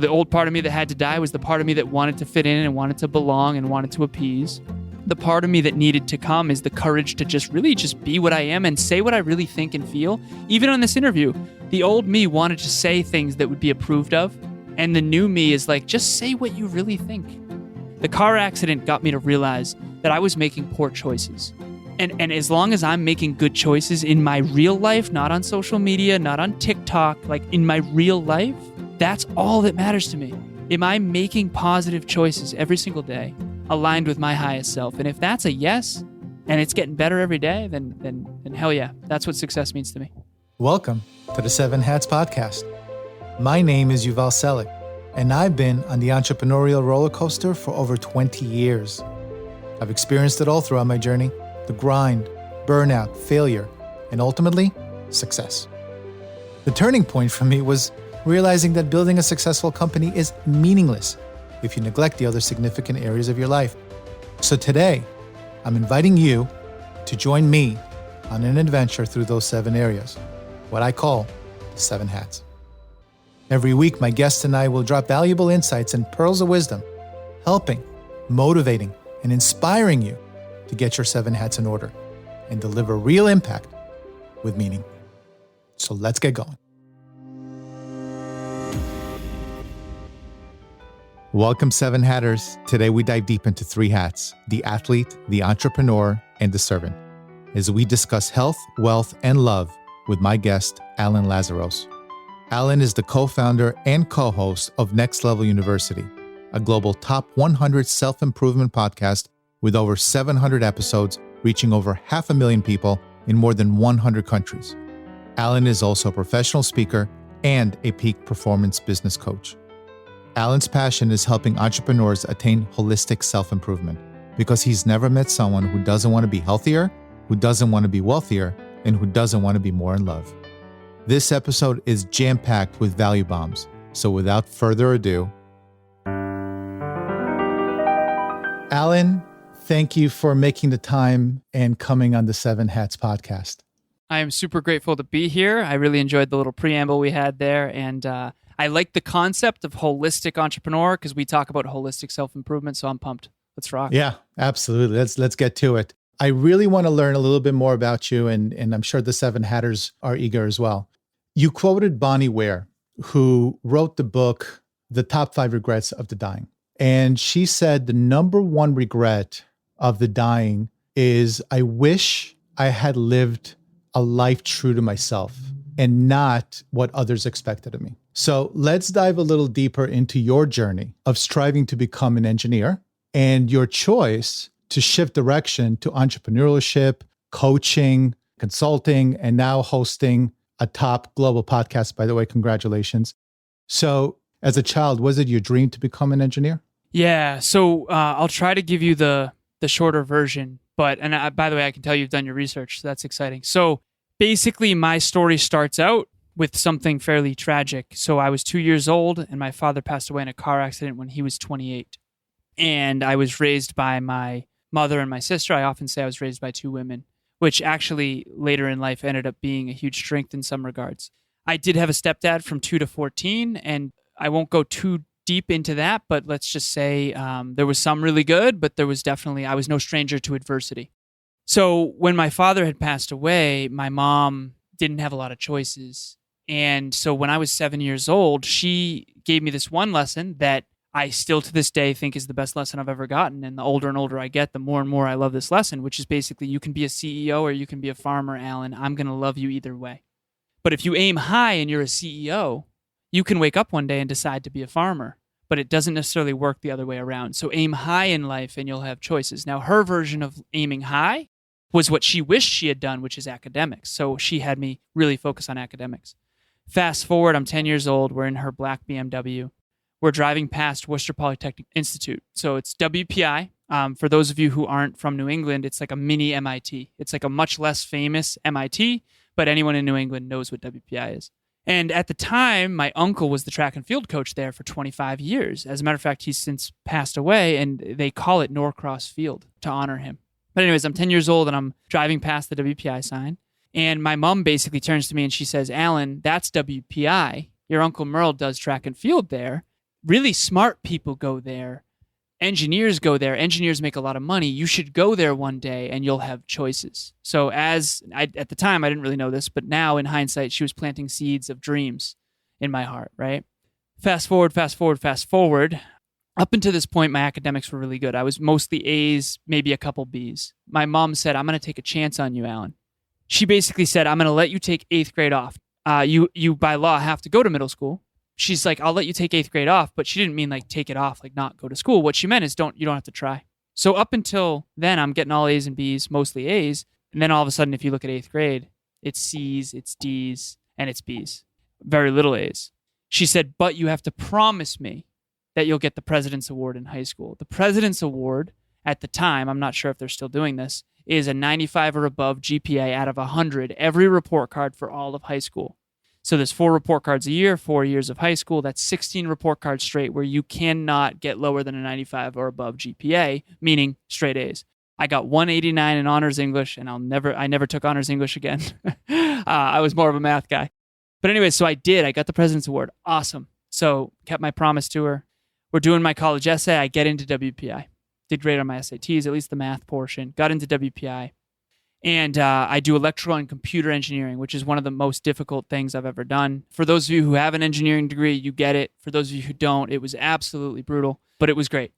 The old part of me that had to die was the part of me that wanted to fit in and wanted to belong and wanted to appease. The part of me that needed to come is the courage to just be what I am and say what I really think and feel. Even on this interview, the old me wanted to say things that would be approved of. And the new me is like, just say what you really think. The car accident got me to realize that I was making poor choices. And as long as I'm making good choices in my real life, not on social media, not on TikTok, like in my real life, that's all that matters to me. Am I making positive choices every single day, aligned with my highest self? And if that's a yes, and it's getting better every day, then hell yeah, that's what success means to me. Welcome to the Seven Hats Podcast. My name is Yuval Selik, and I've been on the entrepreneurial roller coaster for over 20 years. I've experienced it all throughout my journey: the grind, burnout, failure, and ultimately, success. The turning point for me was realizing that building a successful company is meaningless if you neglect the other significant areas of your life. So today, I'm inviting you to join me on an adventure through those 7 areas, what I call the 7 hats. Every week, my guests and I will drop valuable insights and pearls of wisdom, helping, motivating, and inspiring you to get your 7 hats in order and deliver real impact with meaning. So let's get going. Welcome, 7 Hatters. Today we dive deep into 3 hats: the athlete, the entrepreneur, and the servant, as we discuss health, wealth, and love with my guest, Alan Lazaros. Alan is the co-founder and co-host of Next Level University, a global top 100 self-improvement podcast with over 700 episodes, reaching over 500,000 people in more than 100 countries. Alan is also a professional speaker and a peak performance business coach. Alan's passion is helping entrepreneurs attain holistic self-improvement because he's never met someone who doesn't want to be healthier, who doesn't want to be wealthier, and who doesn't want to be more in love. This episode is jam-packed with value bombs. So without further ado, Alan, thank you for making the time and coming on the 7 Hats podcast. I am super grateful to be here. I really enjoyed the little preamble we had there. And I like the concept of holistic entrepreneur because we talk about holistic self-improvement. So I'm pumped. Let's rock. Yeah, absolutely. Let's get to it. I really want to learn a little bit more about you, and I'm sure the 7 Hatters are eager as well. You quoted Bonnie Ware, who wrote the book, The Top 5 Regrets of the Dying. And she said the number one regret of the dying is, I wish I had lived a life true to myself and not what others expected of me. So let's dive a little deeper into your journey of striving to become an engineer and your choice to shift direction to entrepreneurship, coaching, consulting, and now hosting a top global podcast. By the way, congratulations. So as a child, was it your dream to become an engineer? Yeah. So I'll try to give you the shorter version. But by the way, I can tell you've done your research. So that's exciting. So basically, my story starts out with something fairly tragic. So I was 2 years old and my father passed away in a car accident when he was 28. And I was raised by my mother and my sister. I often say I was raised by 2 women, which actually later in life ended up being a huge strength in some regards. I did have a stepdad from 2 to 14, and I won't go too deep into that, but let's just say there was some really good, but there was definitely, I was no stranger to adversity. So when my father had passed away, my mom didn't have a lot of choices. And so when I was 7 years old, she gave me this one lesson that I still to this day think is the best lesson I've ever gotten. And the older and older I get, the more and more I love this lesson, which is basically, you can be a CEO or you can be a farmer, Alan. I'm going to love you either way. But if you aim high and you're a CEO, you can wake up one day and decide to be a farmer, but it doesn't necessarily work the other way around. So aim high in life and you'll have choices. Now, her version of aiming high was what she wished she had done, which is academics. So she had me really focus on academics. Fast forward, I'm 10 years old. We're in her black BMW. We're driving past Worcester Polytechnic Institute. So it's WPI. For those of you who aren't from New England, it's like a mini MIT. It's like a much less famous MIT, but anyone in New England knows what WPI is. And at the time, my uncle was the track and field coach there for 25 years. As a matter of fact, he's since passed away, and they call it Norcross Field to honor him. But anyways, I'm 10 years old, and I'm driving past the WPI sign. And my mom basically turns to me and she says, Alan, that's WPI. Your Uncle Merle does track and field there. really smart people go there. Engineers go there. Engineers make a lot of money. You should go there one day and you'll have choices. So at the time, I didn't really know this, but now in hindsight, she was planting seeds of dreams in my heart, right? Fast forward. Up until this point, my academics were really good. I was mostly A's, maybe a couple B's. My mom said, I'm going to take a chance on you, Alan. She basically said, I'm going to let you take 8th grade off. You by law have to go to middle school. She's like, I'll let you take 8th grade off, but she didn't mean like take it off, like not go to school. What she meant is you don't have to try. So up until then, I'm getting all A's and B's, mostly A's. And then all of a sudden, if you look at 8th grade, it's C's, it's D's, and it's B's. Very little A's. She said, but you have to promise me that you'll get the President's Award in high school. The President's Award at the time, I'm not sure if they're still doing this, is a 95 or above GPA out of 100, every report card for all of high school. So there's 4 report cards a year, 4 years of high school. That's 16 report cards straight where you cannot get lower than a 95 or above GPA, meaning straight A's. I got 189 in honors English, and I never took honors English again. I was more of a math guy. But anyway, so I did. I got the President's Award. Awesome. So kept my promise to her. We're doing my college essay. I get into WPI. Did great on my SATs, at least the math portion. Got into WPI. And I do electrical and computer engineering, which is one of the most difficult things I've ever done. For those of you who have an engineering degree, you get it. For those of you who don't, it was absolutely brutal, but it was great.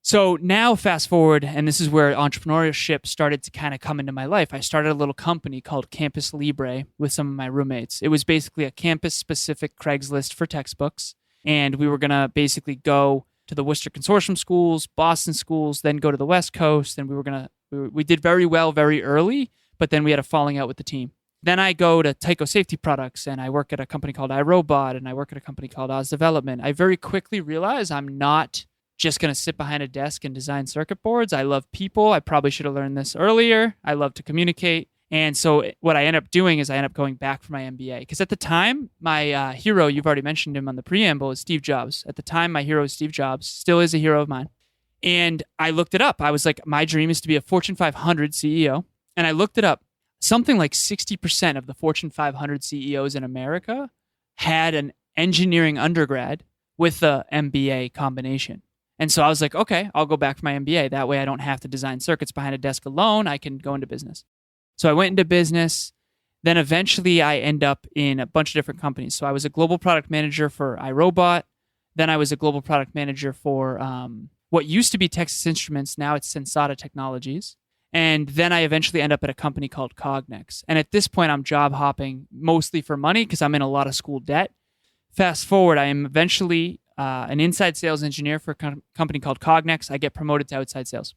So now fast forward, and this is where entrepreneurship started to kind of come into my life. I started a little company called Campus Libre with some of my roommates. It was basically a campus-specific Craigslist for textbooks, and we were going to basically go to the Worcester Consortium schools, Boston schools, then go to the West Coast, and we did very well very early, but then we had a falling out with the team. Then I go to Tyco Safety Products, and I work at a company called iRobot, and I work at a company called Oz Development. I very quickly realized I'm not just going to sit behind a desk and design circuit boards. I love people. I probably should have learned this earlier. I love to communicate. And so what I end up doing is I end up going back for my MBA. Because at the time, my hero, you've already mentioned him on the preamble, is Steve Jobs. At the time, my hero is Steve Jobs, still is a hero of mine. And I looked it up. I was like, my dream is to be a Fortune 500 CEO. And I looked it up. Something like 60% of the Fortune 500 CEOs in America had an engineering undergrad with the MBA combination. And so I was like, okay, I'll go back for my MBA. That way I don't have to design circuits behind a desk alone. I can go into business. So I went into business. Then eventually I end up in a bunch of different companies. So I was a global product manager for iRobot. Then I was a global product manager for what used to be Texas Instruments. Now it's Sensata Technologies. And then I eventually end up at a company called Cognex. And at this point, I'm job hopping mostly for money because I'm in a lot of school debt. Fast forward, I am eventually an inside sales engineer for a company called Cognex. I get promoted to outside sales.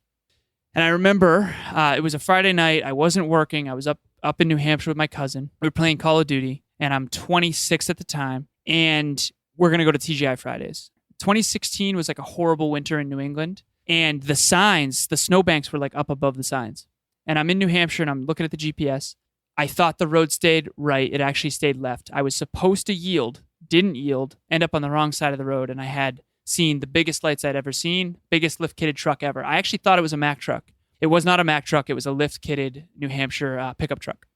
And I remember it was a Friday night. I wasn't working. I was up in New Hampshire with my cousin. We were playing Call of Duty, and I'm 26 at the time. And we're going to go to TGI Fridays. 2016 was like a horrible winter in New England. And the signs, the snowbanks were like up above the signs. And I'm in New Hampshire, and I'm looking at the GPS. I thought the road stayed right. It actually stayed left. I was supposed to yield, didn't yield, end up on the wrong side of the road, and I had seen the biggest lights I'd ever seen, biggest lift-kitted truck ever. I actually thought it was a Mack truck. It was not a Mack truck. It was a lift-kitted New Hampshire pickup truck.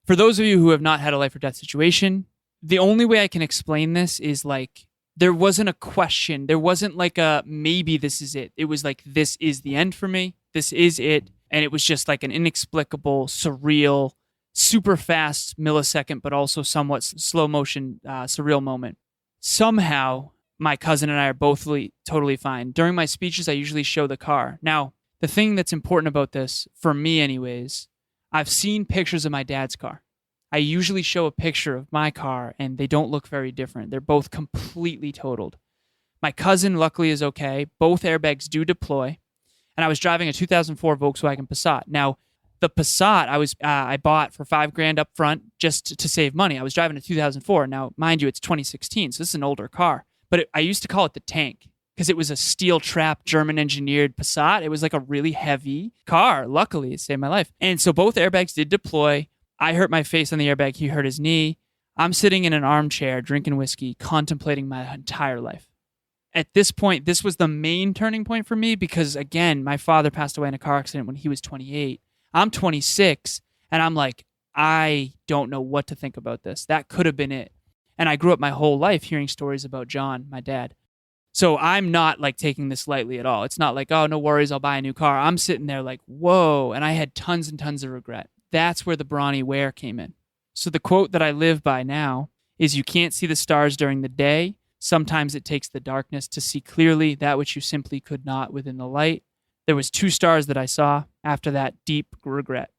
For those of you who have not had a life-or-death situation, the only way I can explain this is like there wasn't a question. There wasn't like a maybe this is it. It was like this is the end for me. This is it. And it was just like an inexplicable, surreal, super fast millisecond, but also somewhat slow motion, surreal moment. Somehow, my cousin and I are both totally fine. During my speeches, I usually show the car. Now, the thing that's important about this, for me anyways, I've seen pictures of my dad's car. I usually show a picture of my car, and they don't look very different. They're both completely totaled. My cousin, luckily, is okay. Both airbags do deploy. And I was driving a 2004 Volkswagen Passat. Now, the Passat I bought for $5,000 up front just to save money. I was driving a 2004. Now, mind you, it's 2016, so this is an older car. But I used to call it the tank because it was a steel trap, German engineered Passat. It was like a really heavy car. Luckily, it saved my life. And so both airbags did deploy. I hurt my face on the airbag. He hurt his knee. I'm sitting in an armchair drinking whiskey, contemplating my entire life. At this point, this was the main turning point for me because, again, my father passed away in a car accident when he was 28. I'm 26, and I'm like, I don't know what to think about this. That could have been it. And I grew up my whole life hearing stories about John, my dad. So I'm not like taking this lightly at all. It's not like, oh, no worries, I'll buy a new car. I'm sitting there like, whoa. And I had tons and tons of regret. That's where the brawny where came in. So the quote that I live by now is, you can't see the stars during the day. Sometimes it takes the darkness to see clearly that which you simply could not within the light. There was 2 stars that I saw after that deep regret.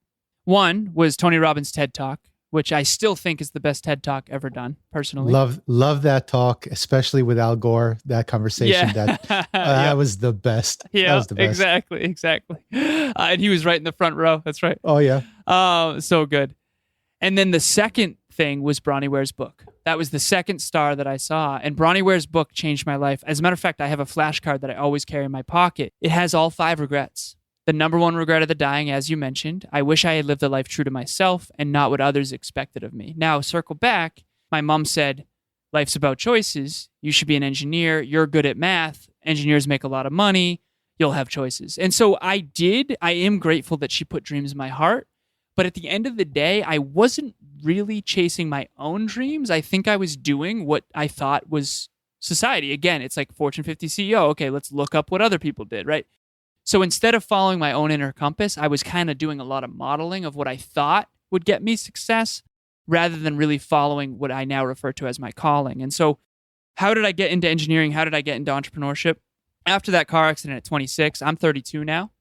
One was Tony Robbins' TED Talk, which I still think is the best TED Talk ever done, personally. Love that talk, especially with Al Gore, that conversation. That was the best. Yeah, that was the best. Exactly. And he was right in the front row. That's right. Oh, yeah. So good. And then the second thing was Bronnie Ware's book. That was the second star that I saw. And Bronnie Ware's book changed my life. As a matter of fact, I have a flashcard that I always carry in my pocket. It has all 5 regrets. The number 1 regret of the dying, as you mentioned, I wish I had lived a life true to myself and not what others expected of me. Now, circle back, my mom said, life's about choices. You should be an engineer. You're good at math. Engineers make a lot of money. You'll have choices. And so I did. I am grateful that she put dreams in my heart. But at the end of the day, I wasn't really chasing my own dreams. I think I was doing what I thought was society. Again, it's like Fortune 50 CEO. Okay, let's look up what other people did, right? So instead of following my own inner compass, I was kind of doing a lot of modeling of what I thought would get me success rather than really following what I now refer to as my calling. And so how did I get into engineering? How did I get into entrepreneurship? After that car accident at 26, I'm 32 now.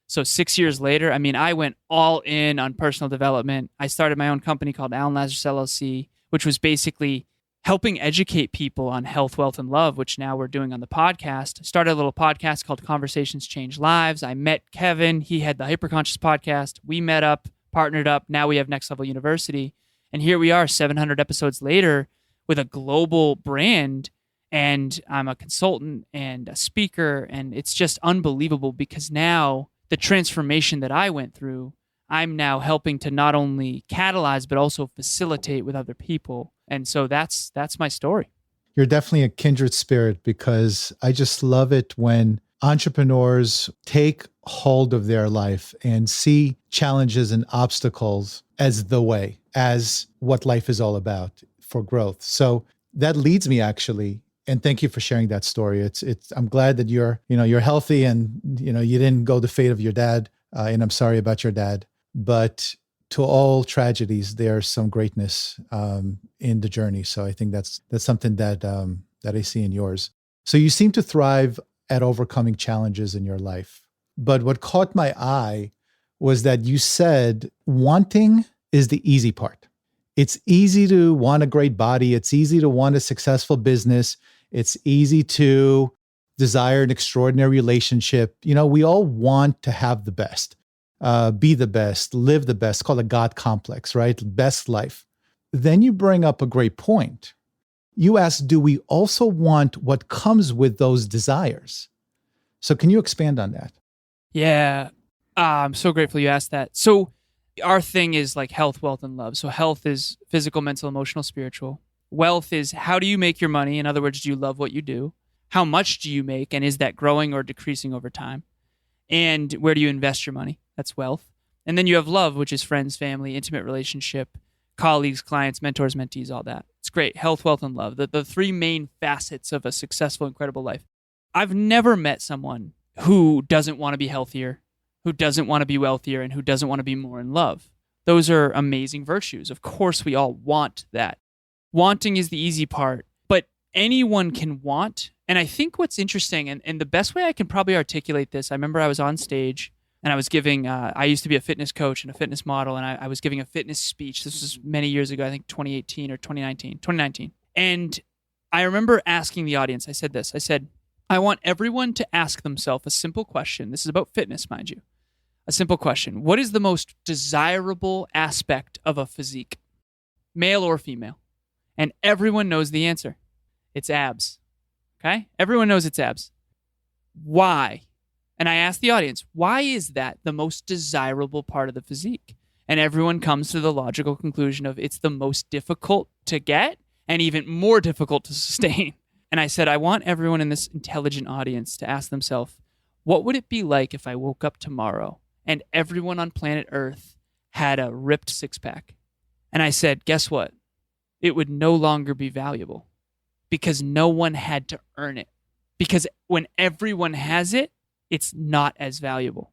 So 6 years later, I mean, I went all in on personal development. I started my own company called Alan Lazaros LLC, which was basically helping educate people on health, wealth, and love, which now we're doing on the podcast. Started a little podcast called Conversations Change Lives. I met Kevin. He had the Hyperconscious podcast. We met up, partnered up. Now we have Next Level University. And here we are 700 episodes later with a global brand. And I'm a consultant and a speaker. And it's just unbelievable because now the transformation that I went through, I'm now helping to not only catalyze, but also facilitate with other people. And so that's my story. You're definitely a kindred spirit, because I just love it when entrepreneurs take hold of their life and see challenges and obstacles as the way, as what life is all about for growth. So that leads me actually, and thank you for sharing that story. I'm glad that you're healthy and, you didn't go the fate of your dad. And I'm sorry about your dad, but to all tragedies, there's some greatness in the journey. So I think that's something that I see in yours. So you seem to thrive at overcoming challenges in your life. But what caught my eye was that you said wanting is the easy part. It's easy to want a great body. It's easy to want a successful business. It's easy to desire an extraordinary relationship. We all want to have the best. Be the best, live the best, call it God complex, right? Best life. Then you bring up a great point. You ask, do we also want what comes with those desires? So can you expand on that? Yeah, I'm so grateful you asked that. So our thing is like health, wealth, and love. So health is physical, mental, emotional, spiritual. Wealth is how do you make your money? In other words, do you love what you do? How much do you make? And is that growing or decreasing over time? And where do you invest your money? That's wealth. And then you have love, which is friends, family, intimate relationship, colleagues, clients, mentors, mentees, all that. It's great. Health, wealth, and love. The 3 main facets of a successful, incredible life. I've never met someone who doesn't want to be healthier, who doesn't want to be wealthier, and who doesn't want to be more in love. Those are amazing virtues. Of course, we all want that. Wanting is the easy part, but anyone can want. And I think what's interesting, and the best way I can probably articulate this, I remember I was on stage and I was giving, I used to be a fitness coach and a fitness model, and I was giving a fitness speech. This was many years ago, I think 2018 or 2019. And I remember asking the audience, I said this, I said, I want everyone to ask themselves a simple question. This is about fitness, mind you. A simple question. What is the most desirable aspect of a physique? Male or female? And everyone knows the answer. It's abs. Okay? Everyone knows it's abs. Why? And I asked the audience, why is that the most desirable part of the physique? And everyone comes to the logical conclusion of it's the most difficult to get and even more difficult to sustain. And I said, I want everyone in this intelligent audience to ask themselves, what would it be like if I woke up tomorrow and everyone on planet Earth had a ripped 6-pack? And I said, guess what? It would no longer be valuable because no one had to earn it, because when everyone has it, it's not as valuable.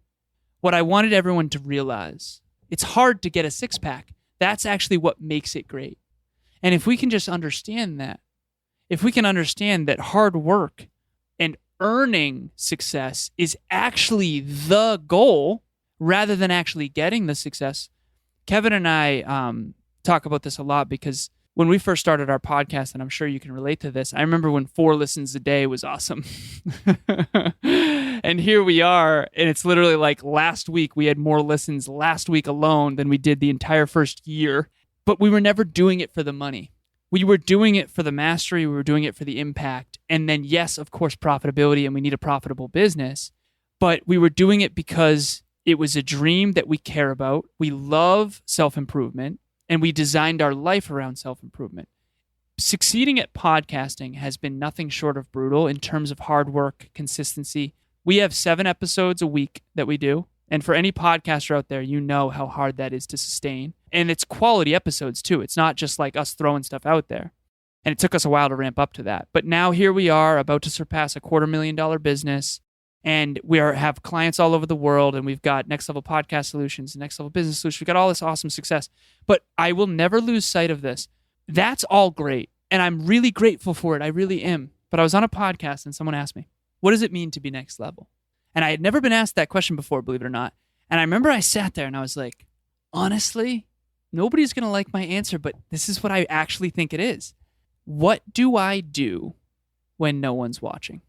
What I wanted everyone to realize, it's hard to get a six-pack. That's actually what makes it great. And if we can just understand that, if we can understand that hard work and earning success is actually the goal rather than actually getting the success. Kevin and I talk about this a lot because when we first started our podcast, and I'm sure you can relate to this, I remember when 4 listens a day was awesome. And here we are, and it's literally like last week we had more listens last week alone than we did the entire first year. But we were never doing it for the money. We were doing it for the mastery. We were doing it for the impact. And then, yes, of course, profitability, and we need a profitable business. But we were doing it because it was a dream that we care about. We love self-improvement, and we designed our life around self-improvement. Succeeding at podcasting has been nothing short of brutal in terms of hard work, consistency. We have 7 episodes a week that we do. And for any podcaster out there, you know how hard that is to sustain. And it's quality episodes too. It's not just like us throwing stuff out there. And it took us a while to ramp up to that. But now here we are about to surpass a $250,000 business. And we have clients all over the world. And we've got Next Level Podcast Solutions, Next Level Business Solutions. We've got all this awesome success. But I will never lose sight of this. That's all great. And I'm really grateful for it. I really am. But I was on a podcast and someone asked me, what does it mean to be next level? And I had never been asked that question before, believe it or not. And I remember I sat there and I was like, honestly, nobody's going to like my answer, but this is what I actually think it is. What do I do when no one's watching?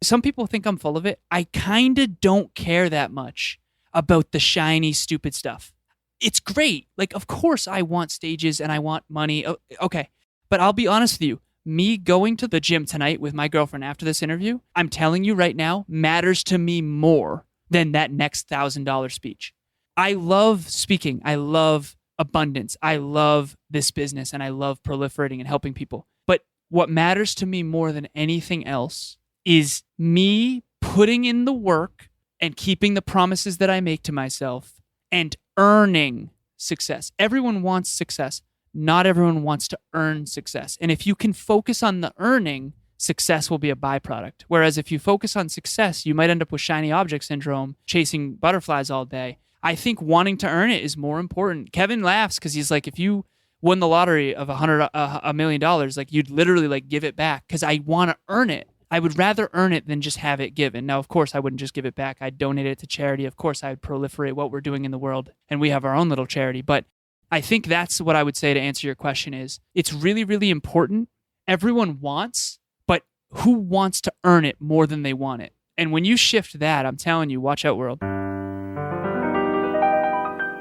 Some people think I'm full of it. I kind of don't care that much about the shiny, stupid stuff. It's great. Like, of course I want stages and I want money. Okay. But I'll be honest with you. Me going to the gym tonight with my girlfriend after this interview, I'm telling you right now, matters to me more than that next $1,000 speech. I love speaking. I love abundance. I love this business, and I love proliferating and helping people. But what matters to me more than anything else is me putting in the work and keeping the promises that I make to myself and earning success. Everyone wants success. Not everyone wants to earn success. And if you can focus on the earning, success will be a byproduct. Whereas if you focus on success, you might end up with shiny object syndrome, chasing butterflies all day. I think wanting to earn it is more important. Kevin laughs because he's like, if you won the lottery of $1 million, like you'd literally like give it back because I want to earn it. I would rather earn it than just have it given. Now, of course, I wouldn't just give it back. I'd donate it to charity. Of course, I would proliferate what we're doing in the world, and we have our own little charity. But I think that's what I would say to answer your question is it's really, really important. Everyone wants, but who wants to earn it more than they want it? And when you shift that, I'm telling you, watch out, world.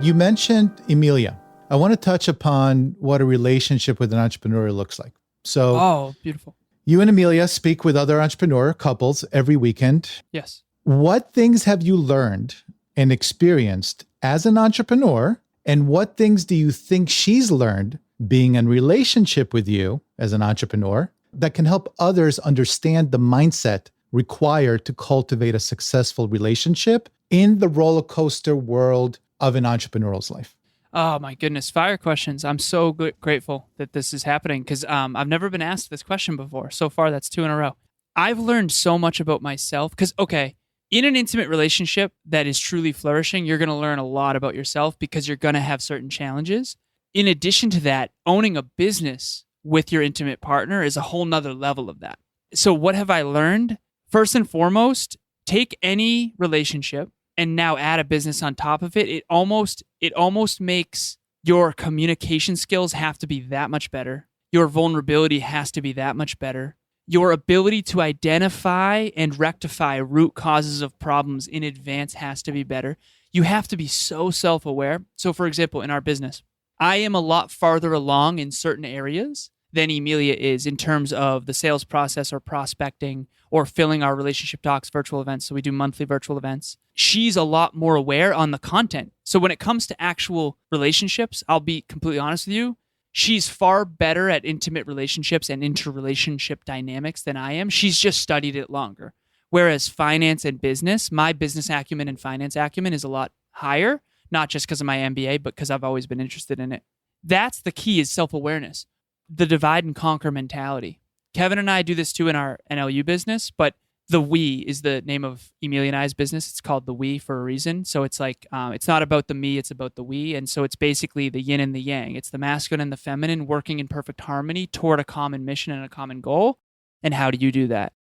You mentioned Emilia. I want to touch upon what a relationship with an entrepreneur looks like. So, oh, beautiful. You and Emilia speak with other entrepreneur couples every weekend. Yes. What things have you learned and experienced as an entrepreneur? And what things do you think she's learned being in relationship with you as an entrepreneur that can help others understand the mindset required to cultivate a successful relationship in the roller coaster world of an entrepreneur's life? Oh my goodness, fire questions. I'm so grateful that this is happening because I've never been asked this question before. So far, that's 2 in a row. I've learned so much about myself because, okay, in an intimate relationship that is truly flourishing, you're going to learn a lot about yourself because you're going to have certain challenges. In addition to that, owning a business with your intimate partner is a whole nother level of that. So what have I learned? First and foremost, take any relationship and now add a business on top of it. It almost makes your communication skills have to be that much better. Your vulnerability has to be that much better. Your ability to identify and rectify root causes of problems in advance has to be better. You have to be so self-aware. So for example, in our business, I am a lot farther along in certain areas than Emilia is in terms of the sales process or prospecting or filling our relationship docs virtual events. So we do monthly virtual events. She's a lot more aware on the content. So when it comes to actual relationships, I'll be completely honest with you, she's far better at intimate relationships and interrelationship dynamics than I am. She's just studied it longer. Whereas finance and business, my business acumen and finance acumen is a lot higher, not just because of my MBA, but because I've always been interested in it. That's the key is self-awareness, the divide and conquer mentality. Kevin and I do this too in our NLU business, but The We is the name of Emilia and I's business. It's called The We for a reason. So it's like, it's not about the me, it's about the we. And so it's basically the yin and the yang. It's the masculine and the feminine working in perfect harmony toward a common mission and a common goal. And how do you do that?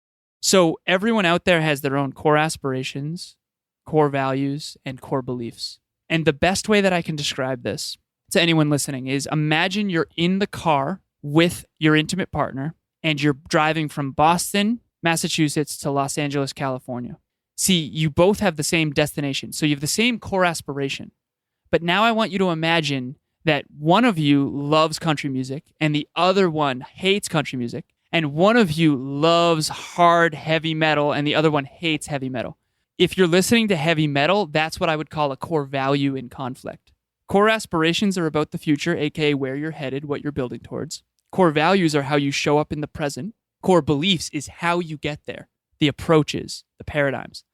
So everyone out there has their own core aspirations, core values, and core beliefs. And the best way that I can describe this to anyone listening is imagine you're in the car with your intimate partner and you're driving from Boston, Massachusetts to Los Angeles, California. See, you both have the same destination. So you have the same core aspiration. But now I want you to imagine that one of you loves country music and the other one hates country music. And one of you loves hard, heavy metal and the other one hates heavy metal. If you're listening to heavy metal, that's what I would call a core value in conflict. Core aspirations are about the future, aka where you're headed, what you're building towards. Core values are how you show up in the present. Core beliefs is how you get there, the approaches, the paradigms.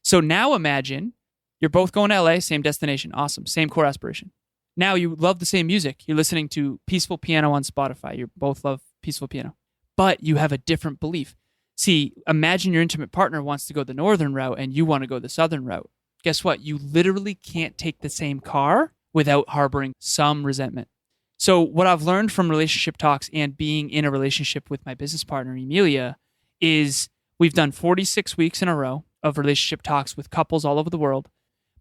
So now imagine you're both going to LA, same destination. Awesome. Same core aspiration. Now you love the same music. You're listening to peaceful piano on Spotify. You both love peaceful piano, but you have a different belief. See, imagine your intimate partner wants to go the northern route and you want to go the southern route. Guess what? You literally can't take the same car without harboring some resentment. So what I've learned from relationship talks and being in a relationship with my business partner, Emilia, is we've done 46 weeks in a row of relationship talks with couples all over the world.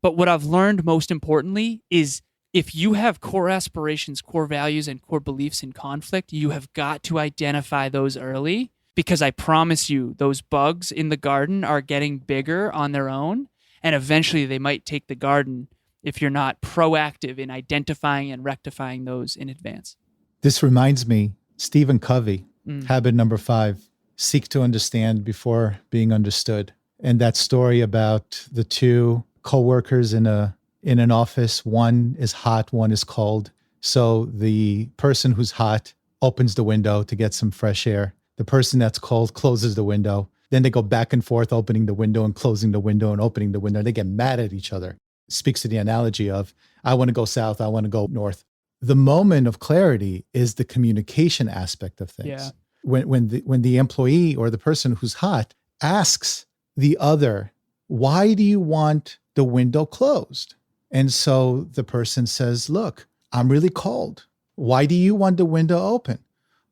But what I've learned most importantly is if you have core aspirations, core values, and core beliefs in conflict, you have got to identify those early, because I promise you those bugs in the garden are getting bigger on their own, and eventually they might take the garden if you're not proactive in identifying and rectifying those in advance. This reminds me, Stephen Covey, habit number 5, seek to understand before being understood. And that story about the two coworkers in an office, one is hot, one is cold. So the person who's hot opens the window to get some fresh air. The person that's cold closes the window. Then they go back and forth, opening the window and closing the window and opening the window. They get mad at each other. Speaks to the analogy of, I want to go south, I want to go north. The moment of clarity is the communication aspect of things. Yeah. When the employee or the person who's hot asks the other, why do you want the window closed? And so the person says, look, I'm really cold. Why do you want the window open?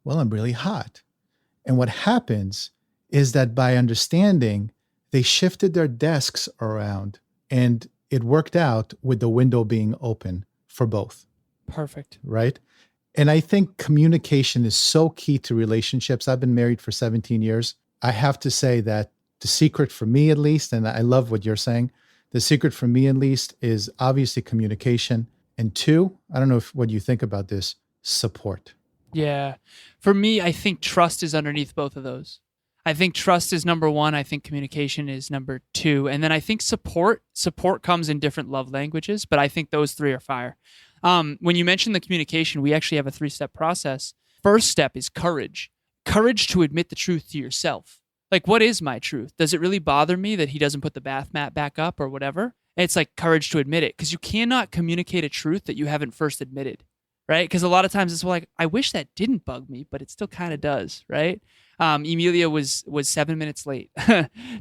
Well, I'm really hot. And what happens is that by understanding, they shifted their desks around and it worked out with the window being open for both. Perfect. Right? And I think communication is so key to relationships. I've been married for 17 years. I have to say that the secret for me, at least, and I love what you're saying, the secret for me, at least, is obviously communication. And 2, I don't know what you think about this, support. Yeah. For me, I think trust is underneath both of those. I think trust is number 1. I think communication is number 2. And then I think support comes in different love languages, but I think those 3 are fire. When you mentioned the communication, we actually have a 3-step process. First step is courage. Courage to admit the truth to yourself. Like, what is my truth? Does it really bother me that he doesn't put the bath mat back up or whatever? It's like courage to admit it, because you cannot communicate a truth that you haven't first admitted, right? Because a lot of times it's like, I wish that didn't bug me, but it still kind of does, right? Emilia was 7 minutes late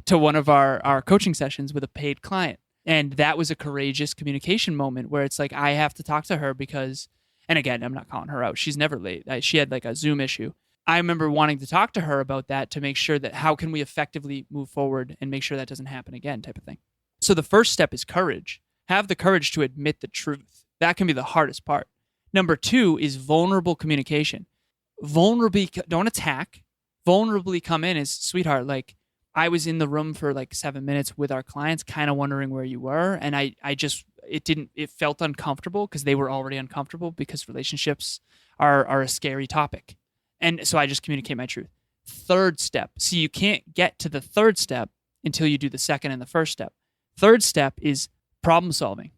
to one of our coaching sessions with a paid client. And that was a courageous communication moment where it's like, I have to talk to her because, and again, I'm not calling her out. She's never late. She had like a Zoom issue. I remember wanting to talk to her about that to make sure that how can we effectively move forward and make sure that doesn't happen again, type of thing. So the first step is courage. Have the courage to admit the truth. That can be the hardest part. Number 2 is vulnerable communication. Don't attack. Vulnerably come in as, sweetheart, like, I was in the room for like 7 minutes with our clients, kind of wondering where you were. And it felt uncomfortable because they were already uncomfortable because relationships are a scary topic. And so I just communicate my truth. Third step. So you can't get to the third step until you do the second and the first step. Third step is problem solving,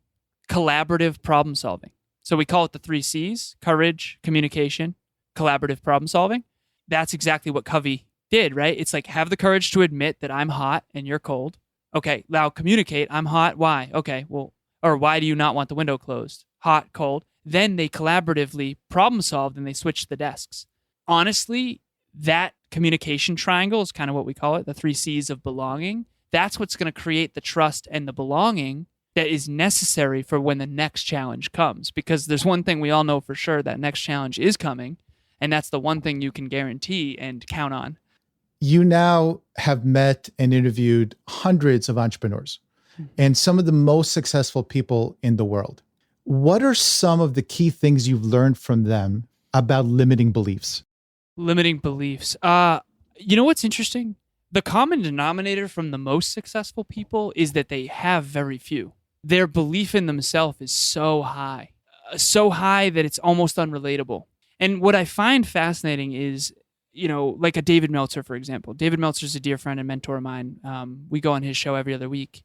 collaborative problem solving. So we call it the 3 C's: courage, communication, collaborative problem solving. That's exactly what Covey did, right? It's like, have the courage to admit that I'm hot and you're cold. Okay, now communicate. I'm hot. Why? Okay, well, or why do you not want the window closed? Hot, cold. Then they collaboratively problem solved and they switched the desks. Honestly, that communication triangle is kind of what we call it, the 3 C's of belonging. That's what's going to create the trust and the belonging that is necessary for when the next challenge comes. Because there's one thing we all know for sure, that next challenge is coming. And that's the one thing you can guarantee and count on. You now have met and interviewed hundreds of entrepreneurs and some of the most successful people in the world. What are some of the key things you've learned from them about limiting beliefs? Limiting beliefs. You know what's interesting? The common denominator from the most successful people is that they have very few. Their belief in themselves is so high that it's almost unrelatable. And what I find fascinating is, like a David Meltzer, for example. David Meltzer is a dear friend and mentor of mine. We go on his show every other week.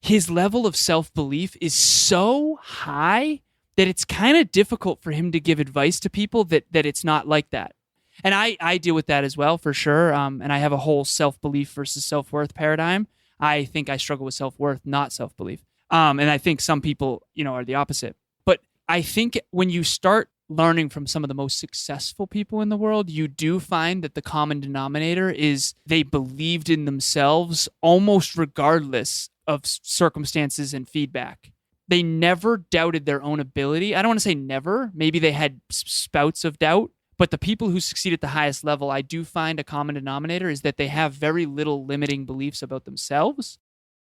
His level of self-belief is so high that it's kind of difficult for him to give advice to people that it's not like that. And I deal with that as well, for sure. And I have a whole self-belief versus self-worth paradigm. I think I struggle with self-worth, not self-belief. And I think some people, are the opposite. But I think when you start learning from some of the most successful people in the world, you do find that the common denominator is they believed in themselves almost regardless of circumstances and feedback. They never doubted their own ability. I don't want to say never. Maybe they had spouts of doubt. But the people who succeed at the highest level, I do find a common denominator is that they have very little limiting beliefs about themselves.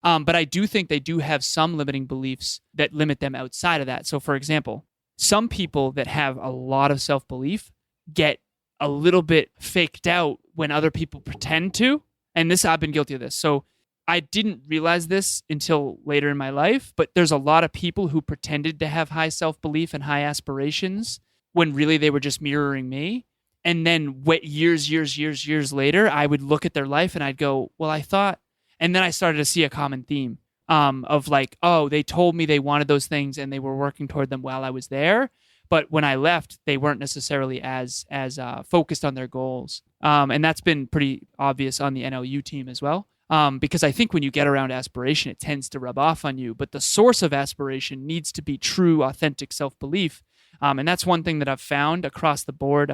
But I do think they do have some limiting beliefs that limit them outside of that. So, for example, some people that have a lot of self-belief get a little bit faked out when other people pretend to. And I've been guilty of this. So I didn't realize this until later in my life, but there's a lot of people who pretended to have high self-belief and high aspirations when really they were just mirroring me. And then years later, I would look at their life and I'd go, well, I thought, and then I started to see a common theme of like, oh, they told me they wanted those things and they were working toward them while I was there. But when I left, they weren't necessarily as focused on their goals. And that's been pretty obvious on the NLU team as well. Because I think when you get around aspiration, it tends to rub off on you. But the source of aspiration needs to be true, authentic self-belief. And that's one thing that I've found across the board.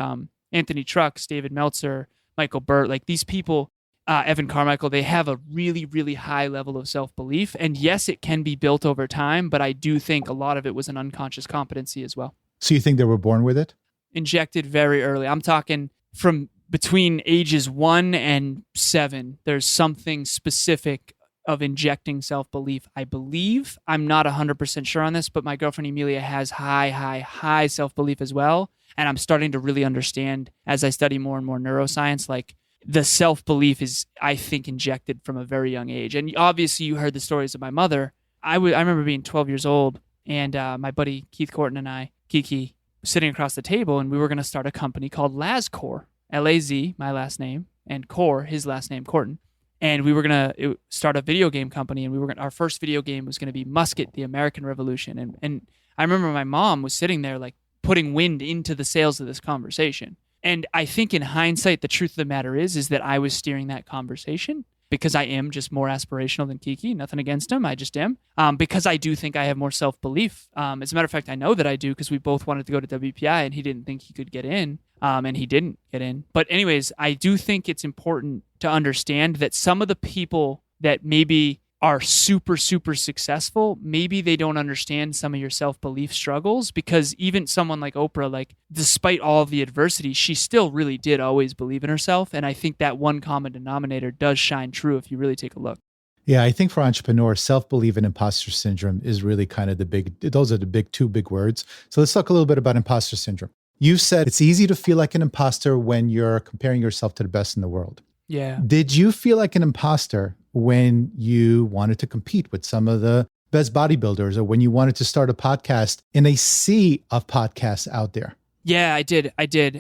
Anthony Trucks, David Meltzer, Michael Burt, like these people, Evan Carmichael, they have a really, really high level of self-belief. And yes, it can be built over time, but I do think a lot of it was an unconscious competency as well. So you think they were born with it? Injected very early. I'm talking from between ages 1 and 7, there's something specific of injecting self-belief. I believe, I'm not 100% sure on this, but my girlfriend Emilia has high self-belief as well. And I'm starting to really understand as I study more and more neuroscience, like the self-belief is, I think, injected from a very young age. And obviously you heard the stories of my mother. I remember being 12 years old and my buddy Keith Corton and I, Kiki, sitting across the table, and we were going to start a company called LazCore, L-A-Z, my last name, and Core, his last name, Corton. And we were going to start a video game company, and our first video game was going to be Musket, the American Revolution. And I remember my mom was sitting there like putting wind into the sails of this conversation. And I think in hindsight, the truth of the matter is that I was steering that conversation because I am just more aspirational than Kiki. Nothing against him. I just am. Because I do think I have more self-belief. As a matter of fact, I know that I do because we both wanted to go to WPI and he didn't think he could get in. And he didn't get in. But anyways, I do think it's important to understand that some of the people that maybe are super, super successful, maybe they don't understand some of your self-belief struggles, because even someone like Oprah, like despite all of the adversity, she still really did always believe in herself. And I think that one common denominator does shine true if you really take a look. Yeah, I think for entrepreneurs, self-belief and imposter syndrome is really kind of those are the two big words. So let's talk a little bit about imposter syndrome. You said it's easy to feel like an imposter when you're comparing yourself to the best in the world. Yeah. Did you feel like an imposter when you wanted to compete with some of the best bodybuilders, or when you wanted to start a podcast in a sea of podcasts out there? Yeah, I did.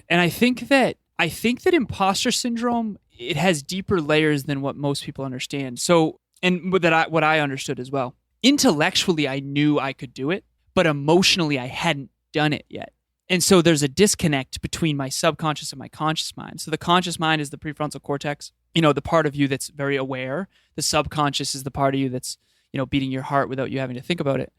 And I think that imposter syndrome, it has deeper layers than what most people understand. So, and what I understood as well. Intellectually, I knew I could do it, but emotionally, I hadn't done it yet. And so there's a disconnect between my subconscious and my conscious mind. So the conscious mind is the prefrontal cortex, the part of you that's very aware. The subconscious is the part of you that's, beating your heart without you having to think about it.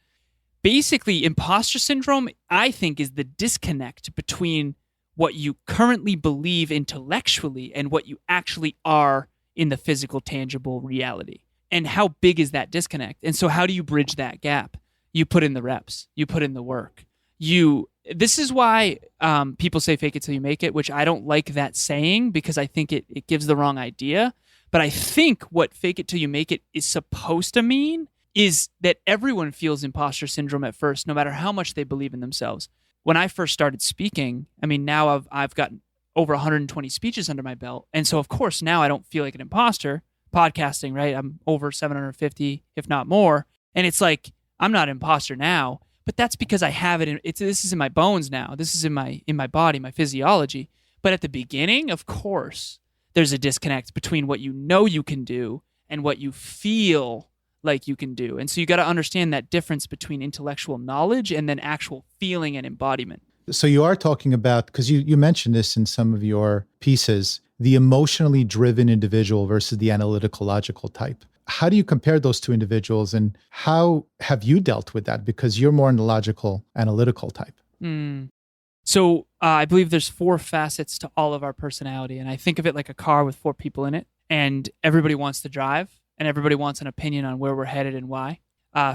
Basically, imposter syndrome, I think, is the disconnect between what you currently believe intellectually and what you actually are in the physical, tangible reality. And how big is that disconnect? And so how do you bridge that gap? You put in the reps, you put in the work. This is why people say fake it till you make it, which I don't like that saying because I think it gives the wrong idea. But I think what fake it till you make it is supposed to mean is that everyone feels imposter syndrome at first, no matter how much they believe in themselves. When I first started speaking, I mean, now I've gotten over 120 speeches under my belt. And so, of course, now I don't feel like an imposter. Podcasting, right? I'm over 750, if not more. And it's like, I'm not an imposter now, but that's because I have it. This is in my bones now. This is in my body, my physiology. But at the beginning, of course, there's a disconnect between what you know you can do and what you feel like you can do. And so you got to understand that difference between intellectual knowledge and then actual feeling and embodiment. So you are talking about, because you mentioned this in some of your pieces, the emotionally driven individual versus the analytical logical type. How do you compare those two individuals and how have you dealt with that? Because you're more in the logical analytical type. So I believe there's 4 facets to all of our personality. And I think of it like a car with 4 people in it. And everybody wants to drive and everybody wants an opinion on where we're headed and why.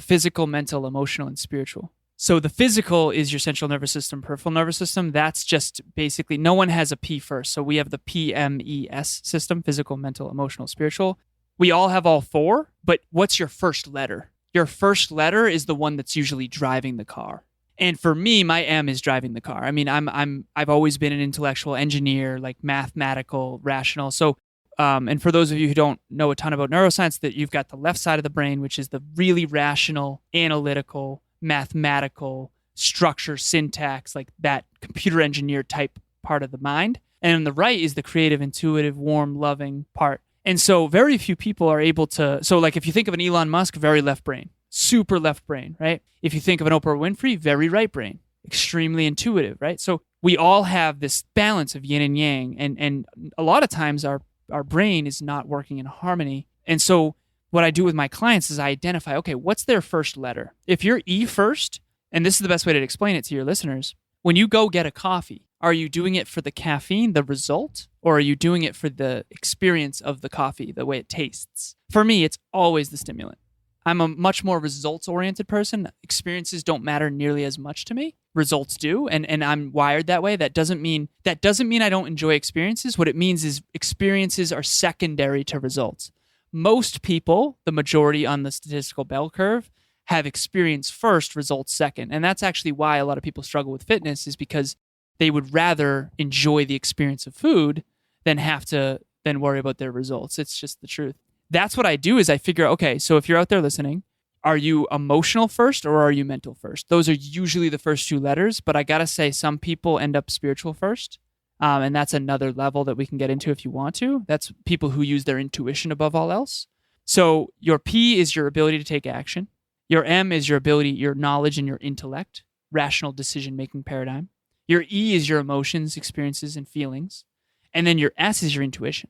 Physical, mental, emotional, and spiritual. So the physical is your central nervous system, peripheral nervous system. That's just basically, no one has a P first. So we have the PMES system, physical, mental, emotional, spiritual. We all have all 4, but what's your first letter? Your first letter is the one that's usually driving the car. And for me, my M is driving the car. I mean, I've always been an intellectual engineer, like mathematical, rational. So, and for those of you who don't know a ton about neuroscience, that you've got the left side of the brain, which is the really rational, analytical, mathematical structure, syntax, like that computer engineer type part of the mind. And on the right is the creative, intuitive, warm, loving part. And so very few people are able to, so like if you think of an Elon Musk, very left brain, super left brain, right? If you think of an Oprah Winfrey, very right brain, extremely intuitive, right? So we all have this balance of yin and yang. And a lot of times our brain is not working in harmony. And so what I do with my clients is I identify, okay, what's their first letter? If you're E first, and this is the best way to explain it to your listeners, when you go get a coffee, are you doing it for the caffeine, the result, or are you doing it for the experience of the coffee, the way it tastes? For me, it's always the stimulant. I'm a much more results-oriented person. Experiences don't matter nearly as much to me. Results do, and I'm wired that way. That doesn't mean I don't enjoy experiences. What it means is experiences are secondary to results. Most people, the majority on the statistical bell curve, have experience first, results second. And that's actually why a lot of people struggle with fitness, is because they would rather enjoy the experience of food than have to then worry about their results. It's just the truth. That's what I do, is I figure, okay, so if you're out there listening, are you emotional first or are you mental first? Those are usually the first 2 letters, but I gotta say some people end up spiritual first. And that's another level that we can get into if you want to. That's people who use their intuition above all else. So your P is your ability to take action. Your M is your ability, your knowledge and your intellect, rational decision-making paradigm. Your E is your emotions, experiences, and feelings. And then your S is your intuition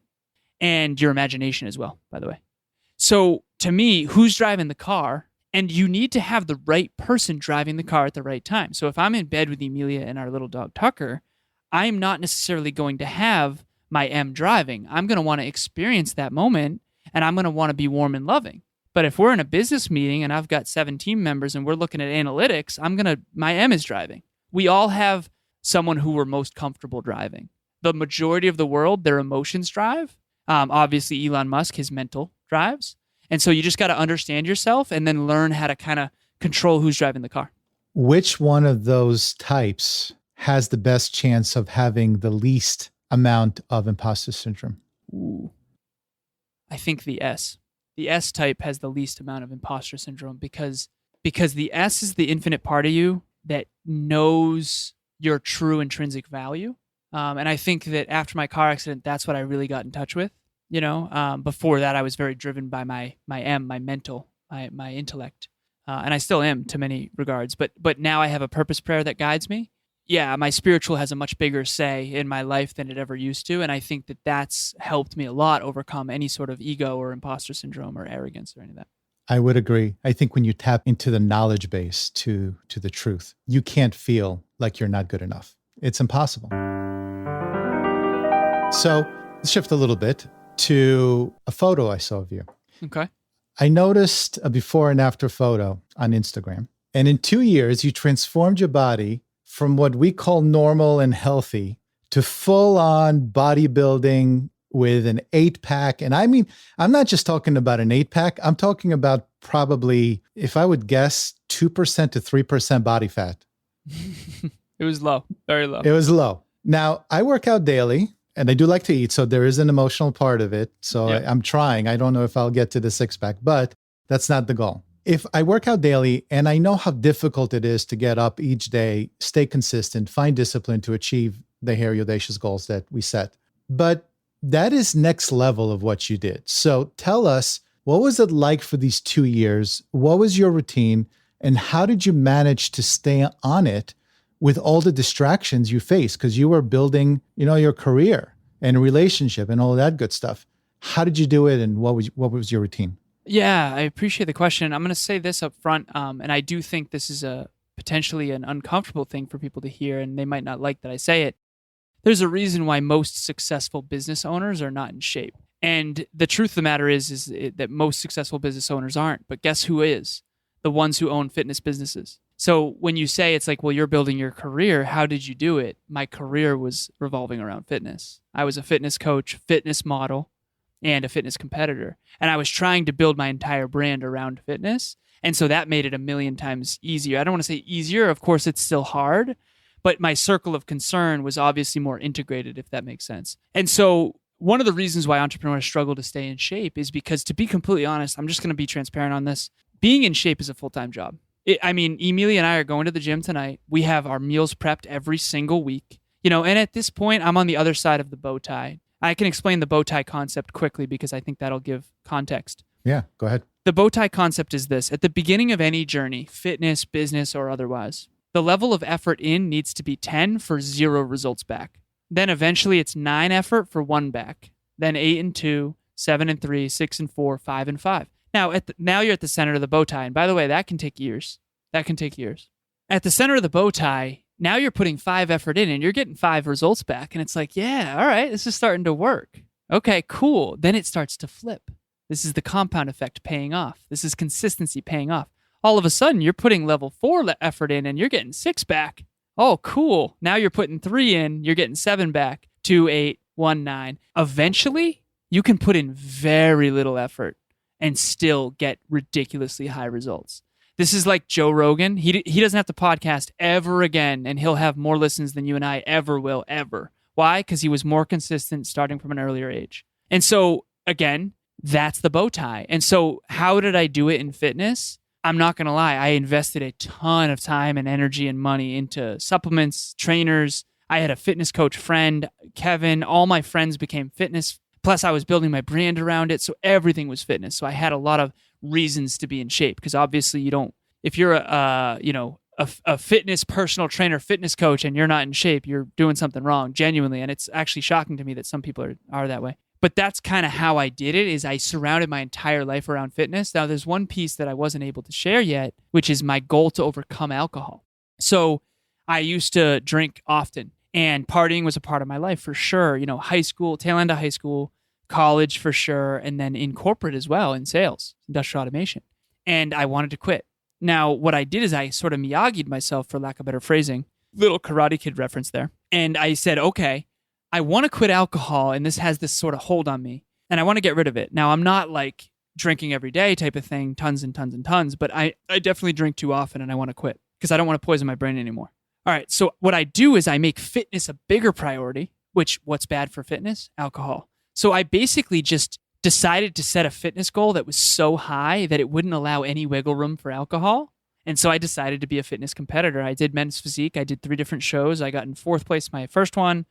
and your imagination as well, by the way. So to me, who's driving the car? And you need to have the right person driving the car at the right time. So if I'm in bed with Emilia and our little dog Tucker, I'm not necessarily going to have my M driving. I'm going to want to experience that moment and I'm going to want to be warm and loving. But if we're in a business meeting and I've got 7 team members and we're looking at analytics, my M is driving. We all have someone who we're most comfortable driving. The majority of the world, their emotions drive. Obviously, Elon Musk, his mental drives. And so you just got to understand yourself and then learn how to kind of control who's driving the car. Which one of those types has the best chance of having the least amount of imposter syndrome? Ooh. I think the S. The S type has the least amount of imposter syndrome because the S is the infinite part of you that knows your true intrinsic value. And I think that after my car accident, that's what I really got in touch with. Before that, I was very driven by my M, my mental, my intellect. And I still am to many regards. But now I have a purpose prayer that guides me. Yeah, my spiritual has a much bigger say in my life than it ever used to. And I think that that's helped me a lot overcome any sort of ego or imposter syndrome or arrogance or any of that. I would agree. I think when you tap into the knowledge base to the truth, you can't feel like you're not good enough. It's impossible. So let's shift a little bit to a photo I saw of you. Okay. I noticed a before and after photo on Instagram. And in 2 years, you transformed your body from what we call normal and healthy to full on bodybuilding with an 8-pack. And I mean, I'm not just talking about an 8-pack. I'm talking about probably, if I would guess, 2% to 3% body fat. It was low, very low. It was low. Now, I work out daily and I do like to eat. So there is an emotional part of it. So Yep. I'm trying. I don't know if I'll get to the 6-pack, but that's not the goal. If I work out daily and I know how difficult it is to get up each day, stay consistent, find discipline to achieve the hairy audacious goals that we set. But that is next level of what you did. So tell us, what was it like for these 2 years? What was your routine? And how did you manage to stay on it with all the distractions you face? Because you were building, your career and a relationship and all that good stuff. How did you do it? And what was your routine? Yeah, I appreciate the question. I'm going to say this up front, and I do think this is potentially an uncomfortable thing for people to hear, and they might not like that I say it. There's a reason why most successful business owners are not in shape. And the truth of the matter is that most successful business owners aren't. But guess who is? The ones who own fitness businesses. So when you say it's like, well, you're building your career, how did you do it? My career was revolving around fitness. I was a fitness coach, fitness model, and a fitness competitor. And I was trying to build my entire brand around fitness. And so that made it a million times easier. I don't want to say easier. Of course, it's still hard. But my circle of concern was obviously more integrated, if that makes sense. And so one of the reasons why entrepreneurs struggle to stay in shape is because, to be completely honest, I'm just going to be transparent on this. Being in shape is a full-time job. Emilia and I are going to the gym tonight. We have our meals prepped every single week. And at this point, I'm on the other side of the bow tie. I can explain the bow tie concept quickly because I think that'll give context. Yeah, go ahead. The bow tie concept is this. At the beginning of any journey, fitness, business, or otherwise, the level of effort in needs to be 10 for 0 results back. Then eventually it's 9 effort for 1 back. Then 8 and 2, 7 and 3, 6 and 4, 5 and 5. Now you're at the center of the bow tie. And by the way, that can take years. At the center of the bow tie, now you're putting 5 effort in and you're getting 5 results back. And it's like, yeah, all right, this is starting to work. Okay, cool. Then it starts to flip. This is the compound effect paying off. This is consistency paying off. All of a sudden, you're putting level 4 effort in and you're getting 6 back. Oh, cool. Now you're putting 3 in, you're getting 7 back. 2, 8, 1, 9. Eventually, you can put in very little effort and still get ridiculously high results. This is like Joe Rogan. He doesn't have to podcast ever again, and he'll have more listens than you and I ever will, ever. Why? Because he was more consistent starting from an earlier age. And so, again, that's the bow tie. And so how did I do it in fitness? I'm not going to lie. I invested a ton of time and energy and money into supplements, trainers. I had a fitness coach friend, Kevin. All my friends became fitness. Plus, I was building my brand around it. So everything was fitness. So I had a lot of reasons to be in shape because obviously if you're a fitness personal trainer, fitness coach, and you're not in shape, you're doing something wrong, genuinely. And it's actually shocking to me that some people are that way. But that's kind of how I did it, is I surrounded my entire life around fitness. Now, there's one piece that I wasn't able to share yet, which is my goal to overcome alcohol. So I used to drink often, and partying was a part of my life for sure. High school, tail end of high school, college for sure, and then in corporate as well, in sales, industrial automation. And I wanted to quit. Now, what I did is I sort of Miyagi'd myself, for lack of better phrasing, little Karate Kid reference there. And I said, okay, I want to quit alcohol, and this has this sort of hold on me, and I want to get rid of it. Now, I'm not like drinking every day type of thing, tons and tons and tons, but I definitely drink too often, and I want to quit because I don't want to poison my brain anymore. All right, so what I do is I make fitness a bigger priority, which what's bad for fitness? Alcohol. So I basically just decided to set a fitness goal that was so high that it wouldn't allow any wiggle room for alcohol. And so I decided to be a fitness competitor. I did men's physique. I did 3 different shows. I got in 4th place my first one.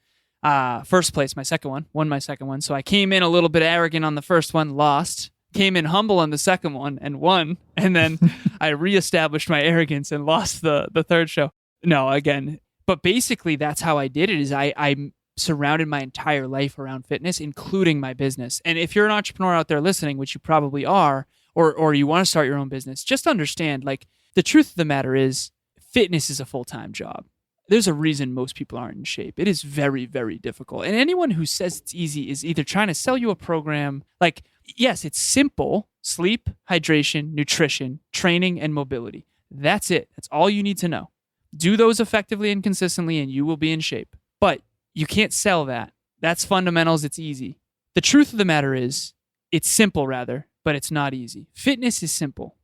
First place my second one, won my second one. So I came in a little bit arrogant on the first one, lost, came in humble on the second one and won. And then I reestablished my arrogance and lost the third show. No, again, but basically that's how I did it, is I surrounded my entire life around fitness, including my business. And if you're an entrepreneur out there listening, which you probably are, or you want to start your own business, just understand, like, the truth of the matter is fitness is a full-time job. there's a reason most people aren't in shape. It is very, very difficult. And anyone who says it's easy is either trying to sell you a program. Like, yes, it's simple: sleep, hydration, nutrition, training, and mobility. That's it. That's all you need to know. Do those effectively and consistently, and you will be in shape. But you can't sell that. That's fundamentals. It's easy. The truth of the matter is, it's simple rather, but it's not easy. Fitness is simple.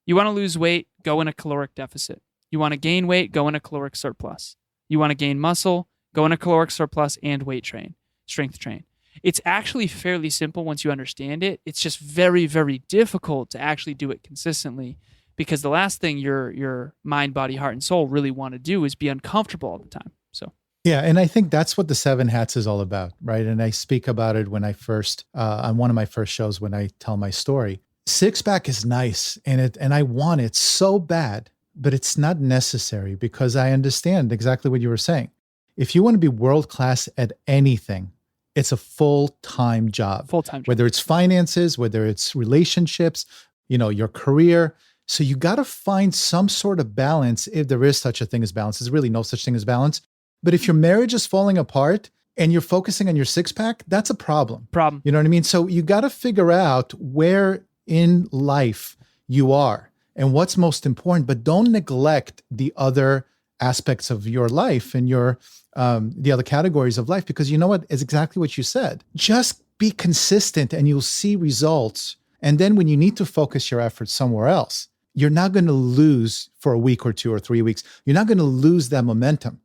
You want to lose weight, go in a caloric deficit. You want to gain weight, go in a caloric surplus. You want to gain muscle, go in a caloric surplus and weight train, strength train. It's actually fairly simple once you understand it. It's just very, very difficult to actually do it consistently, because the last thing your mind, body, heart, and soul really want to do is be uncomfortable all the time. So yeah, and I think that's what the 7 hats is all about, right? And I speak about it when I first, on one of my first shows when I tell my story. Six pack is nice, and I want it so bad, but it's not necessary, because I understand exactly what you were saying. If you want to be world-class at anything, it's a full-time job. Full-time job. Whether it's finances, whether it's relationships, your career. So you got to find some sort of balance, if there is such a thing as balance. There's really no such thing as balance. But if your marriage is falling apart and you're focusing on your six-pack, that's a problem. You know what I mean? So you got to figure out where in life you are and what's most important, but don't neglect the other aspects of your life and your the other categories of life, because you know what? It's exactly what you said. Just be consistent and you'll see results. And then when you need to focus your efforts somewhere else, you're not going to lose for a week or 2 or 3 weeks. You're not going to lose that momentum.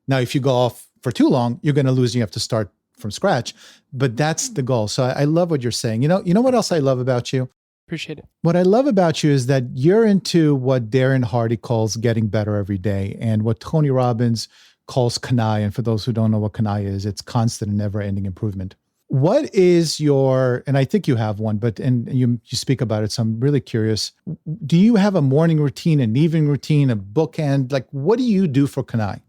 Now, if you go off for too long, you're going to lose and you have to start from scratch. But that's the goal. So I love what you're saying. You know what else I love about you? Appreciate it. What I love about you is that you're into what Darren Hardy calls getting better every day, and what Tony Robbins calls KANAI. And for those who don't know what KANAI is, it's constant and never-ending improvement. What is your, and I think you have one, and you speak about it, so I'm really curious. Do you have a morning routine, an evening routine, a bookend? Like, what do you do for KANAI?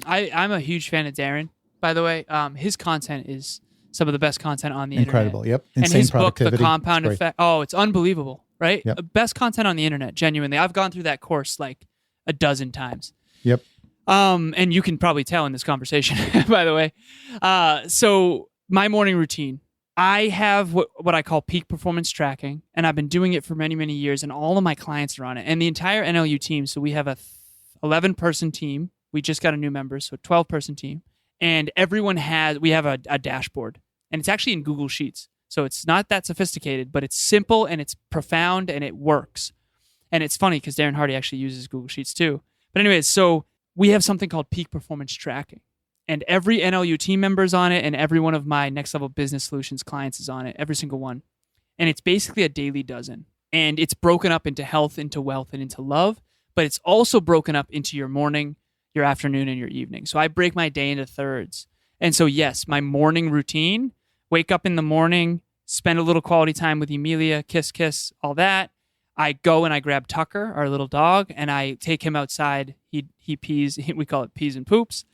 I'm a huge fan of Darren, by the way. His content is some of the best content on the Incredible. internet. Yep. And his book, The Compound Effect. Oh, it's unbelievable, right? Yep. Best content on the internet, genuinely. I've gone through that course like a dozen times. Yep. And you can probably tell in this conversation, by the way. So my morning routine, I have what I call peak performance tracking, and I've been doing it for many, many years, and all of my clients are on it. And the entire NLU team, so we have a 11-person team. We just got a new member, so 12-person team. And we have a dashboard, and it's actually in Google Sheets. So it's not that sophisticated, but it's simple and it's profound and it works. And it's funny because Darren Hardy actually uses Google Sheets too. But anyways, so we have something called peak performance tracking, and every NLU team member is on it, and every one of my Next Level Business Solutions clients is on it, every single one. And it's basically a daily dozen. And it's broken up into health, into wealth, and into love, but it's also broken up into your morning, your afternoon, and your evening. So I break my day into thirds. And so yes, my morning routine, wake up in the morning, spend a little quality time with Emilia, kiss, all that. I go and I grab Tucker, our little dog, and I take him outside. He pees. We call it pees and poops.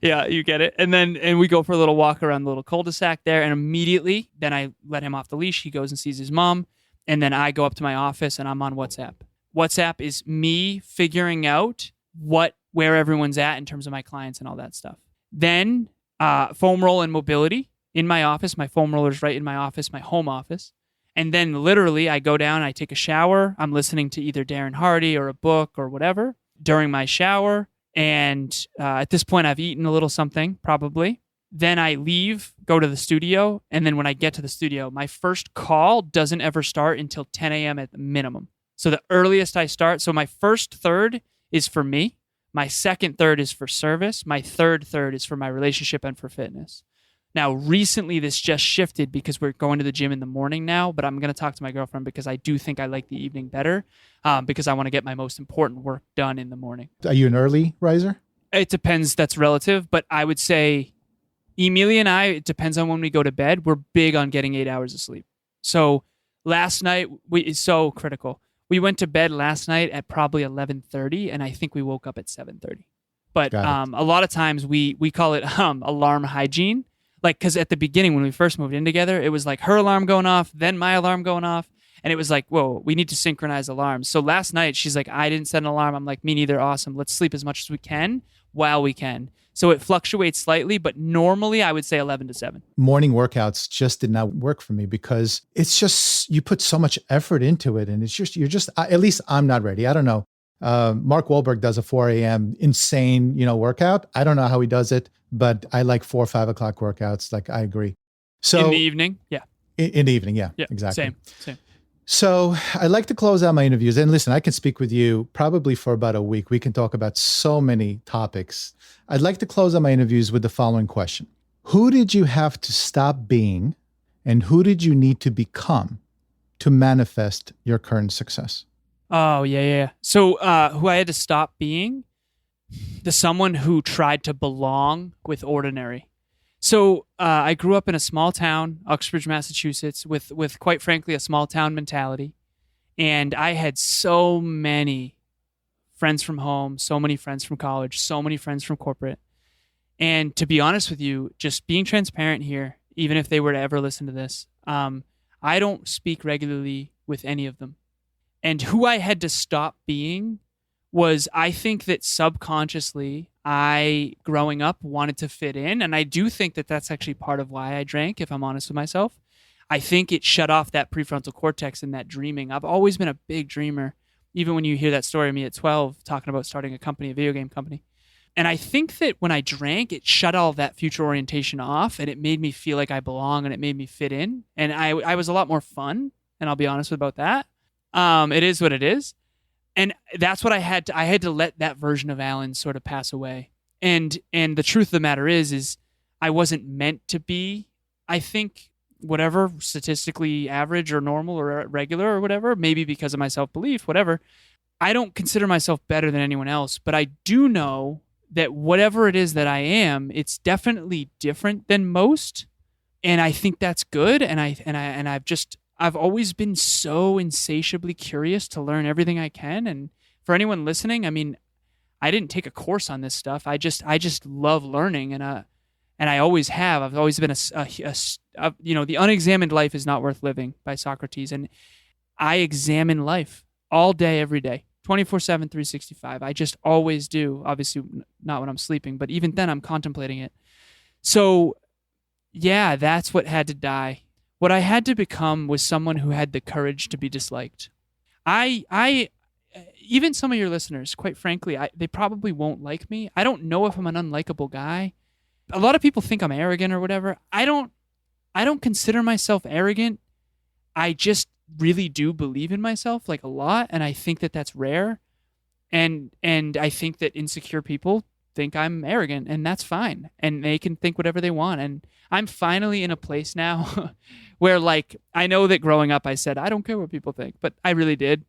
Yeah, you get it. And we go for a little walk around the little cul-de-sac there. And immediately, then I let him off the leash. He goes and sees his mom. And then I go up to my office and I'm on WhatsApp. WhatsApp is me figuring out where everyone's at in terms of my clients and all that stuff. Then foam roll and mobility in my office. My foam roller's right in my office, my home office. And then literally I go down, I take a shower. I'm listening to either Darren Hardy or a book or whatever during my shower. And at this point, I've eaten a little something, probably. Then I leave, go to the studio. And then when I get to the studio, my first call doesn't ever start until 10 a.m. at the minimum. So the earliest I start, so my first third is for me. My second third is for service. My third is for my relationship and for fitness. Now, recently, this just shifted because we're going to the gym in the morning now, but I'm going to talk to my girlfriend because I do think I like the evening better because I want to get my most important work done in the morning. Are you an early riser? It depends. That's relative, but I would say Emilia and I, it depends on when we go to bed. We're big on getting 8 hours of sleep. So last night, it's so critical. We went to bed last night at probably 11:30, and I think we woke up at 7:30. But a lot of times we call it alarm hygiene. Like, because at the beginning when we first moved in together, it was like her alarm going off, then my alarm going off. And it was like, whoa, we need to synchronize alarms. So last night, she's like, I didn't set an alarm. I'm like, me neither. Awesome. Let's sleep as much as we can while we can. So it fluctuates slightly, but normally I would say 11 to 7. Morning workouts just did not work for me because it's just, you put so much effort into it. And it's just, at least I'm not ready. I don't know. Mark Wahlberg does a 4 a.m. insane, workout. I don't know how he does it, but I like 4 or 5 o'clock workouts. Like, I agree. So in the evening. Yeah. In the evening. Yeah, exactly. Same. So I like to close out my interviews. And listen, I can speak with you probably for about a week. We can talk about so many topics. I'd like to close out my interviews with the following question. Who did you have to stop being and who did you need to become to manifest your current success? Oh, yeah. So who I had to stop being? Someone who tried to belong with ordinary. So I grew up in a small town, Uxbridge, Massachusetts, with quite frankly a small town mentality. And I had so many friends from home, so many friends from college, so many friends from corporate. And to be honest with you, just being transparent here, even if they were to ever listen to this, I don't speak regularly with any of them. And who I had to stop being was, I think that subconsciously, I, growing up, wanted to fit in. And I do think that that's actually part of why I drank, if I'm honest with myself. I think it shut off that prefrontal cortex and that dreaming. I've always been a big dreamer, even when you hear that story of me at 12 talking about starting a company, a video game company. And I think that when I drank, it shut all that future orientation off and it made me feel like I belong and it made me fit in. And I was a lot more fun, and I'll be honest about that. It is what it is. And that's what I had to let that version of Alan sort of pass away. And the truth of the matter is I wasn't meant to be, I think, whatever, statistically average or normal or regular or whatever, maybe because of my self-belief, whatever. I don't consider myself better than anyone else, but I do know that whatever it is that I am, it's definitely different than most. And I think that's good. And I've always been so insatiably curious to learn everything I can. And for anyone listening, I mean, I didn't take a course on this stuff. I just love learning, and I always have. I've always been the unexamined life is not worth living by Socrates, and I examine life all day, every day, 24/7, 365. I just always do. Obviously, not when I'm sleeping, but even then, I'm contemplating it. So, yeah, that's what had to die. What I had to become was someone who had the courage to be disliked. Even some of your listeners, quite frankly, they probably won't like me. I don't know if I'm an unlikable guy. A lot of people think I'm arrogant or whatever. I don't consider myself arrogant. I just really do believe in myself like a lot, and I think that that's rare. And I think that insecure people think I'm arrogant, and that's fine. And they can think whatever they want. And I'm finally in a place now where, like, I know that growing up I said, I don't care what people think, but I really did.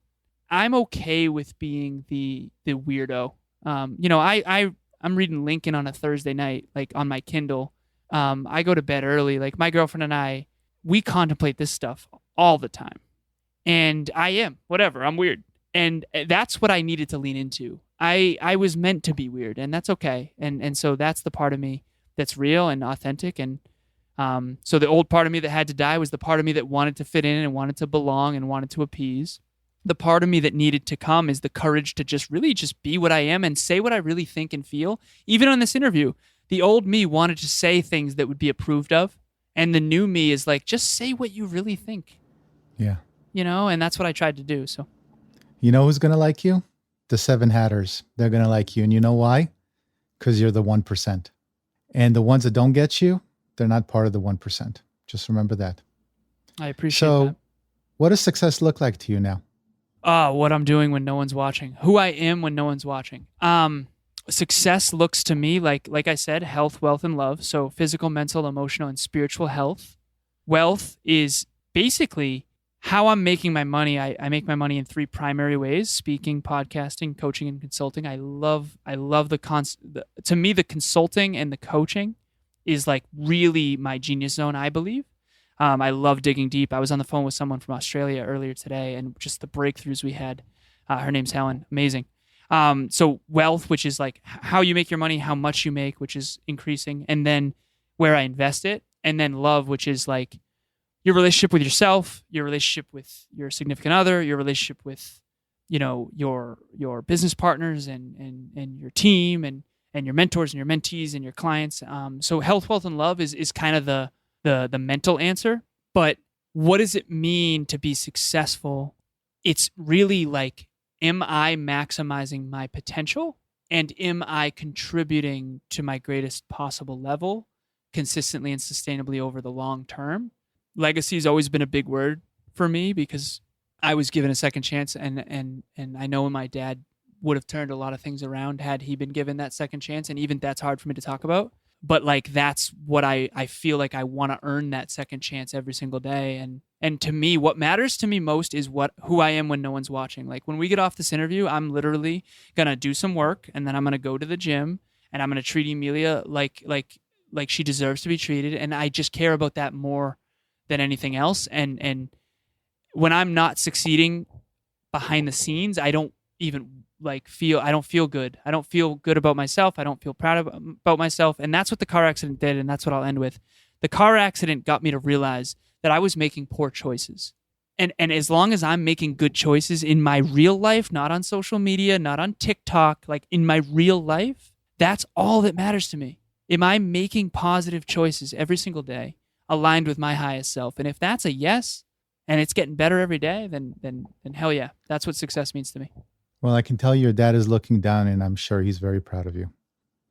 I'm okay with being the weirdo. I'm reading Lincoln on a Thursday night, like on my Kindle. I go to bed early. Like, my girlfriend and I, we contemplate this stuff all the time. And I am, whatever, I'm weird. And that's what I needed to lean into. I was meant to be weird, and that's okay. And so that's the part of me that's real and authentic. And so the old part of me that had to die was the part of me that wanted to fit in and wanted to belong and wanted to appease. The part of me that needed to come is the courage to just really just be what I am and say what I really think and feel. Even on this interview, the old me wanted to say things that would be approved of. And the new me is like, just say what you really think. Yeah. And that's what I tried to do. So, you know who's going to like you? The 7 Hatters. They're going to like you. And you know why? Because you're the 1%. And the ones that don't get you, they're not part of the 1%. Just remember that. I appreciate that. So what does success look like to you now? What I'm doing when no one's watching. Who I am when no one's watching. Success looks to me like I said, health, wealth, and love. So physical, mental, emotional, and spiritual health. Wealth is basically how I'm making my money. I make my money in 3 primary ways: speaking, podcasting, coaching, and consulting. I love to me, the consulting and the coaching is like really my genius zone, I believe. I love digging deep. I was on the phone with someone from Australia earlier today, and just the breakthroughs we had. Her name's Helen. Amazing. So wealth, which is like how you make your money, how much you make, which is increasing, and then where I invest it. And then love, which is like your relationship with yourself, your relationship with your significant other, your relationship with, your business partners and your team and your mentors and your mentees and your clients. So health, wealth, and love is kind of the mental answer. But what does it mean to be successful? It's really like, am I maximizing my potential? And am I contributing to my greatest possible level consistently and sustainably over the long term? Legacy has always been a big word for me because I was given a second chance, and I know my dad would have turned a lot of things around had he been given that second chance. And even that's hard for me to talk about. But like, that's what I feel like I want to earn that second chance every single day. And to me, what matters to me most is who I am when no one's watching. Like when we get off this interview, I'm literally going to do some work, and then I'm going to go to the gym, and I'm going to treat Emilia like she deserves to be treated. And I just care about that more than anything else. And when I'm not succeeding behind the scenes, I don't even I don't feel good. I don't feel good about myself. I don't feel proud about myself. And that's what the car accident did. And that's what I'll end with. The car accident got me to realize that I was making poor choices. And as long as I'm making good choices in my real life, not on social media, not on TikTok, like in my real life, that's all that matters to me. Am I making positive choices every single day aligned with my highest self? And if that's a yes, and it's getting better every day, then hell yeah, that's what success means to me. Well, I can tell your dad is looking down, and I'm sure he's very proud of you.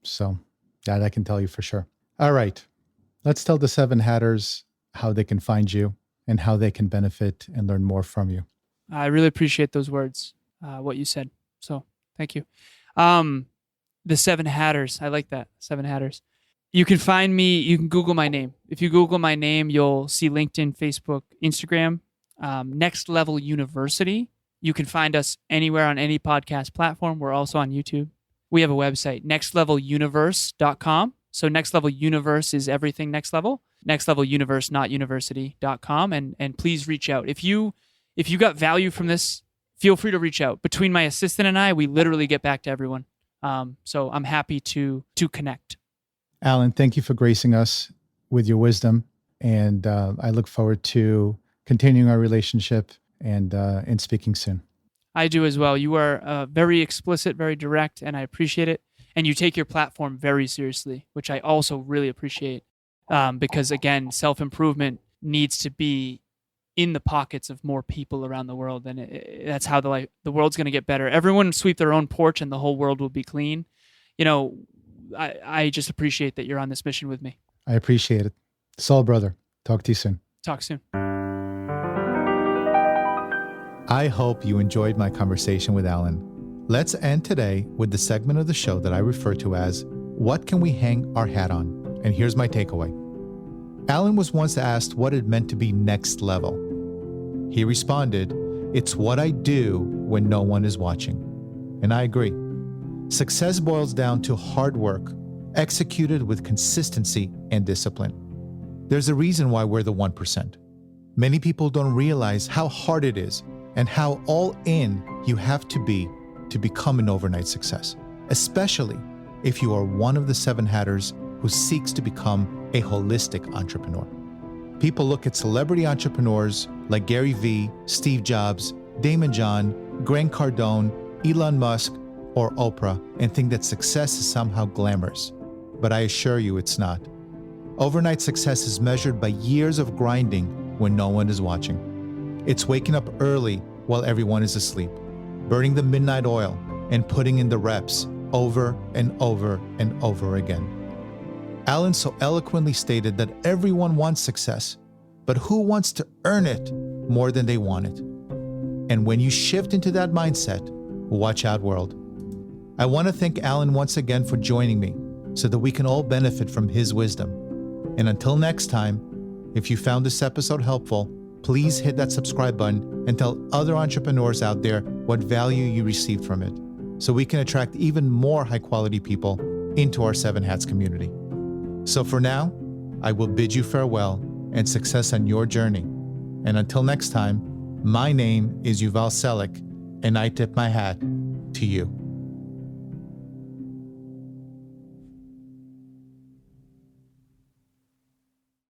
So that I can tell you for sure. All right. Let's tell the 7 Hatters how they can find you and how they can benefit and learn more from you. I really appreciate those words, what you said. So thank you. The 7 Hatters. I like that. 7 Hatters. You can find me. You can Google my name. If you Google my name, you'll see LinkedIn, Facebook, Instagram, Next Level University. You can find us anywhere on any podcast platform. We're also on YouTube. We have a website, nextleveluniverse.com. So Next Level Universe is everything next level. Next Level Universe, not university.com. And please reach out. If you got value from this, feel free to reach out. Between my assistant and I, we literally get back to everyone. So I'm happy to connect. Alan, thank you for gracing us with your wisdom. And I look forward to continuing our relationship and speaking soon. I do as well. You are very explicit, very direct, and I appreciate it. And you take your platform very seriously, which I also really appreciate. Because again, self-improvement needs to be in the pockets of more people around the world. And that's how the world's going to get better. Everyone sweep their own porch and the whole world will be clean. I just appreciate that you're on this mission with me. I appreciate it. Soul brother. Talk to you soon. Talk soon. I hope you enjoyed my conversation with Alan. Let's end today with the segment of the show that I refer to as, what can we hang our hat on? And here's my takeaway. Alan was once asked what it meant to be next level. He responded, "It's what I do when no one is watching." And I agree. Success boils down to hard work, executed with consistency and discipline. There's a reason why we're the 1%. Many people don't realize how hard it is and how all in you have to be to become an overnight success, especially if you are one of the 7 Hatters who seeks to become a holistic entrepreneur. People look at celebrity entrepreneurs like Gary Vee, Steve Jobs, Damon John, Grant Cardone, Elon Musk, or Oprah and think that success is somehow glamorous. But I assure you it's not. Overnight success is measured by years of grinding when no one is watching. It's waking up early while everyone is asleep, burning the midnight oil, and putting in the reps over and over and over again. Alan so eloquently stated that everyone wants success, but who wants to earn it more than they want it? And when you shift into that mindset, watch out, world. I want to thank Alan once again for joining me so that we can all benefit from his wisdom. And until next time, if you found this episode helpful, please hit that subscribe button and tell other entrepreneurs out there what value you received from it, so we can attract even more high-quality people into our 7 Hats community. So for now, I will bid you farewell and success on your journey. And until next time, my name is Yuval Selik, and I tip my hat to you.